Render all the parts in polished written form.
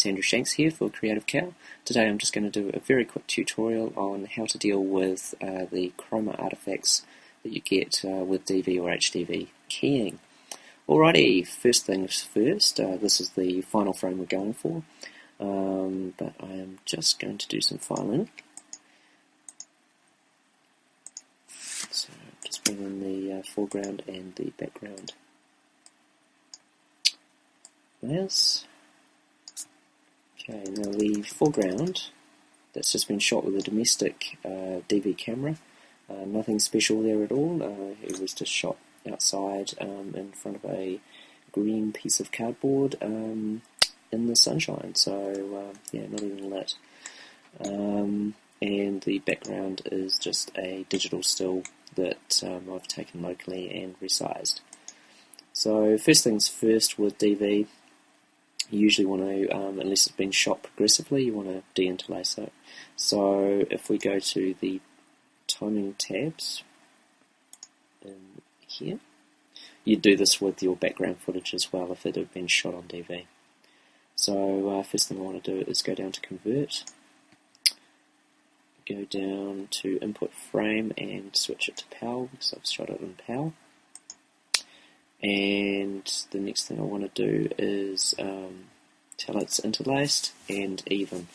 it's Andrew Shanks here for Creative Cow. Today I'm just going to do a very quick tutorial on how to deal with the chroma artifacts that you get with DV or HDV keying. Alrighty, first things first, this is the final frame we're going for, but I am just going to do some filing. So just bring in the foreground and the background layers. Okay, now the foreground, that's just been shot with a domestic DV camera. Nothing special there at all. It was just shot outside in front of a green piece of cardboard in the sunshine, so yeah, not even lit. And the background is just a digital still that I've taken locally and resized. So first things first with DV, you usually want to, unless it's been shot progressively, you want to de-interlace it. So if we go to the timing tabs in here, you'd do this with your background footage as well if it had been shot on DV. So first thing I want to do is go down to convert, go down to input frame and switch it to PAL because I've shot it in PAL. And the next thing I want to do is tell it's interlaced and even.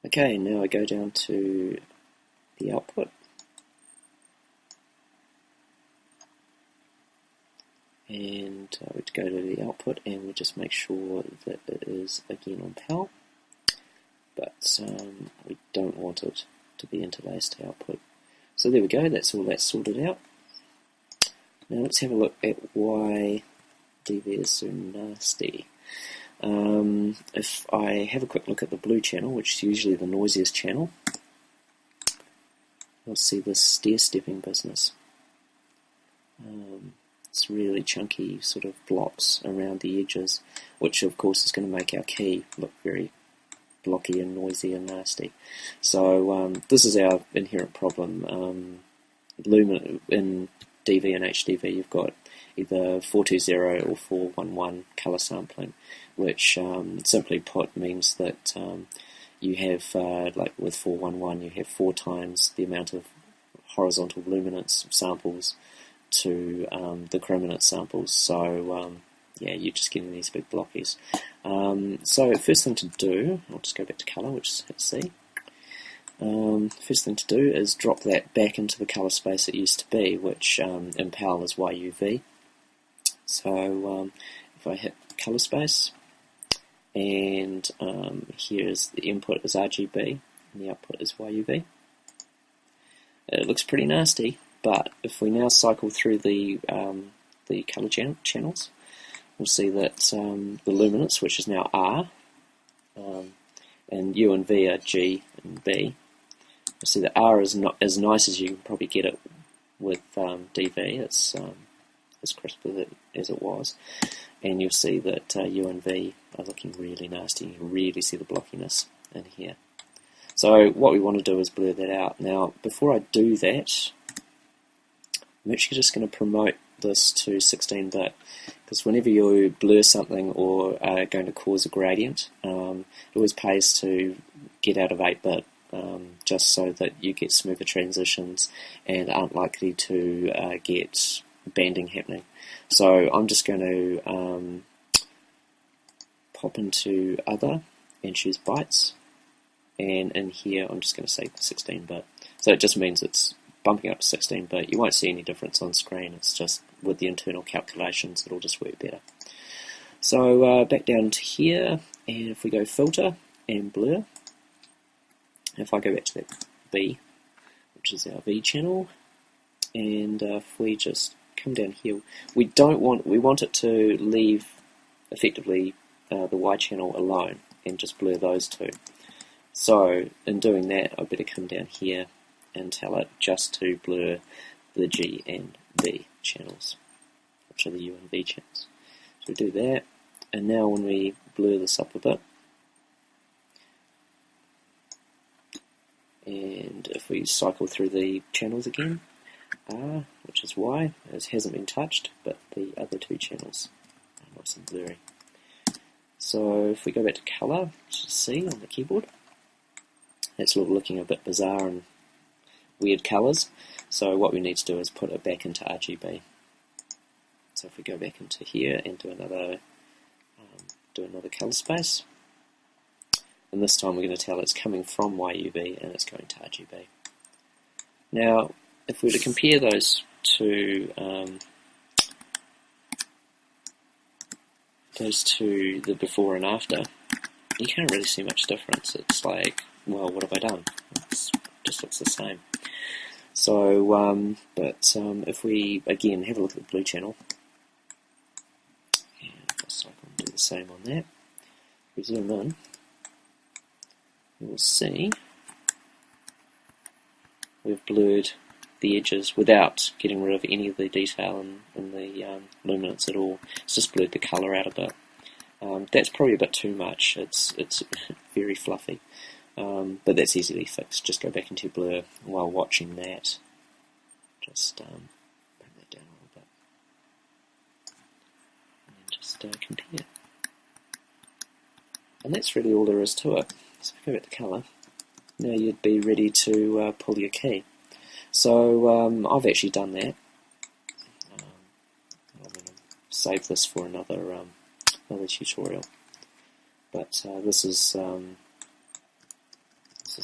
Okay, now I go down to the output, and we go to the output and we just make sure that it is again on PAL, but we don't want it to be interlaced to output. So there we go, that's all that's sorted out. Now let's have a look at why DV is so nasty. If I have a quick look at the blue channel, which is usually the noisiest channel, you'll see this stair-stepping business. It's really chunky sort of blocks around the edges, which of course is going to make our key look very blocky and noisy and nasty. So this is our inherent problem. In DV and HDV, you've got either 420 or 411 color sampling, which simply put means that you have, like with 411, you have 4 times the amount of horizontal luminance samples to the chrominance samples. So yeah, you're just getting these big blockies. So first thing to do, I'll just go back to color, which is hit C. First thing to do is drop that back into the colour space it used to be, which in PAL is YUV. So if I hit colour space, and here is the input is RGB and the output is YUV. It looks pretty nasty, but if we now cycle through the colour channels, we'll see that the luminance, which is now R, and U and V are G and B. You'll see that R is not as nice as you can probably get it with DV. It's as crisp as it was, and you'll see that U and V are looking really nasty. You can really see the blockiness in here. So what we want to do is blur that out. Now, before I do that, I'm actually just going to promote this to 16-bit, because whenever you blur something or are going to cause a gradient, it always pays to get out of 8-bit. Just so that you get smoother transitions and aren't likely to get banding happening. So I'm just going to pop into Other and choose Bytes, and in here I'm just going to say 16-bit. So it just means it's bumping up to 16-bit. You won't see any difference on screen, it's just with the internal calculations it'll just work better. So back down to here, and if we go Filter and Blur, if I go back to that B, which is our V channel, and if we just come down here, we want it to leave effectively the Y channel alone and just blur those two. So in doing that, I better come down here and tell it just to blur the G and V channels, which are the U and V channels. So we do that, and now when we blur this up a bit, and if we cycle through the channels again, R, which is Y, it hasn't been touched, but the other 2 channels are nice and blurry. So if we go back to colour, just see on the keyboard, it's looking a bit bizarre and weird colours. So what we need to do is put it back into RGB. So if we go back into here and do another colour space, and this time we're going to tell it's coming from YUV and it's going to RGB. Now, if we were to compare those two, the before and after, you can't really see much difference. It's like, well, what have I done? It just looks the same. So, if we again have a look at the blue channel, and just like I'll do the same on that. If we zoom in, you'll see we've blurred the edges without getting rid of any of the detail in the luminance at all. It's just blurred the colour out a bit. That's probably a bit too much. It's very fluffy, but that's easily fixed. Just go back into blur while watching that. Just bring that down a little bit, and then just compare. And that's really all there is to it. So if we go back to colour, now you'd be ready to pull your key. So I've actually done that. I'm going to save this for another tutorial. But this is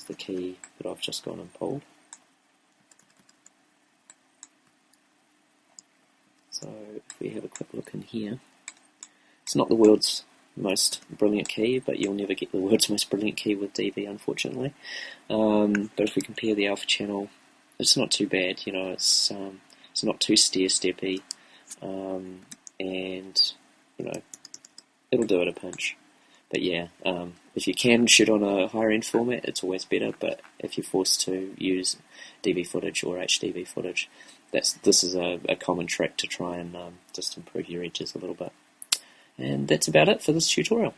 the key that I've just gone and pulled. So if we have a quick look in here, it's not the world's most brilliant key, but you'll never get the world's most brilliant key with DV, unfortunately. But if we compare the alpha channel, it's not too bad. You know, it's not too stair-steppy, and you know, it'll do at a pinch. But yeah, if you can shoot on a higher end format, it's always better. But if you're forced to use DV footage or HDV footage, this is a common trick to try and just improve your edges a little bit. And that's about it for this tutorial.